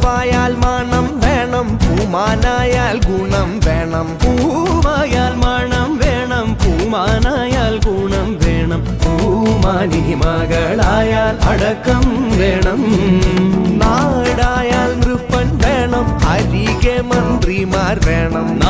പൂവായാൽ മണം വേണം, പൂമാനായാൽ ഗുണം വേണം. പൂവായാൽ മണം വേണം, പൂമാനായാൽ ഗുണം വേണം. പൂമാനി മകളായാൽ അടക്കം വേണം. നാടായാൽ നൃപ്പൻ വേണം, അരികെ മന്ത്രിമാർ വേണം.